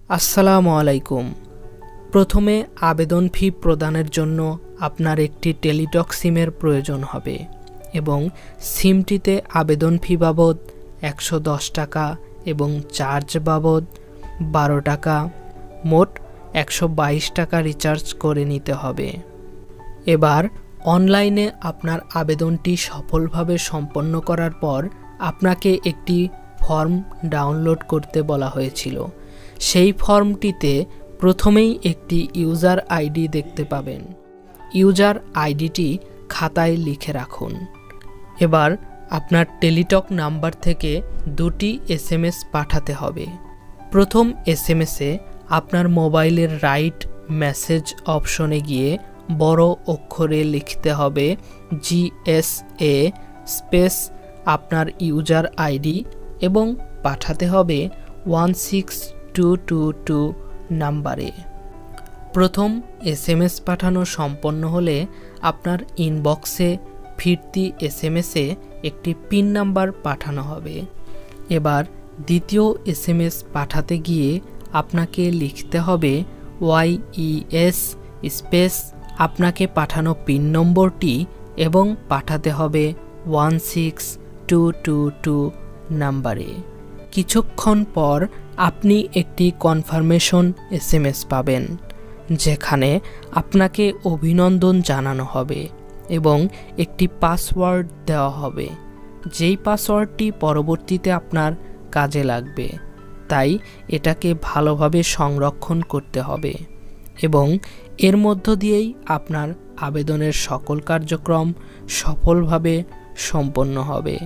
আসসালামু আলাইকুম। প্রথমে আবেদন ফি প্রদানের জন্য আপনার একটি টেলিটক সিমের প্রয়োজন হবে এবং সিমটিতে আবেদন ফি বাবদ ১১০ টাকা এবং চার্জ বাবদ ১২ টাকা, মোট ১২২ টাকা রিচার্জ করে নিতে হবে। এবার অনলাইনে আপনার আবেদনটি সফলভাবে সম্পন্ন করার পর আপনাকে একটি ফর্ম ডাউনলোড করতে বলা হয়েছিল। সেই ফর্মটিতে প্রথমেই একটি ইউজার আইডি দেখতে পাবেন। ইউজার আইডিটি খাতায় লিখে রাখুন। এবার আপনার টেলিটক নাম্বার থেকে দুটি SMS পাঠাতে হবে। প্রথম SMSে আপনার মোবাইলের রাইট মেসেজ অপশনে গিয়ে বড় অক্ষরে লিখতে হবে GSA স্পেস আপনার ইউজার আইডি এবং পাঠাতে হবে 16222 নাম্বারে। প্রথম SMS পাঠানো সম্পন্ন হলে আপনার ইনবক্সে ফিরতি SMSে একটি পিন নাম্বার পাঠানো হবে। এবার দ্বিতীয় SMS পাঠাতে গিয়ে আপনাকে লিখতে হবে YES স্পেস আপনাকে পাঠানো পিন নম্বরটি এবং পাঠাতে হবে 16222 নাম্বারে। কিছুক্ষণ পর আপনি একটি কনফার্মেশন SMS পাবেন, যেখানে আপনাকে অভিনন্দন জানানো হবে এবং একটি পাসওয়ার্ড দেওয়া হবে, যেই পাসওয়ার্ডটি পরবর্তীতে আপনার কাজে লাগবে। তাই এটাকে ভালোভাবে সংরক্ষণ করতে হবে এবং এর মধ্য দিয়েই আপনার আবেদনের সকল কার্যক্রম সফলভাবে সম্পন্ন হবে।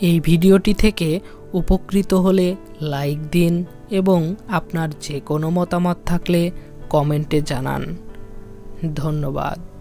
এই ভিডিওটি থেকে উপকৃত হলে লাইক দিন এবং আপনার যে কোনো মতামত থাকলে কমেন্টে জানান। ধন্যবাদ।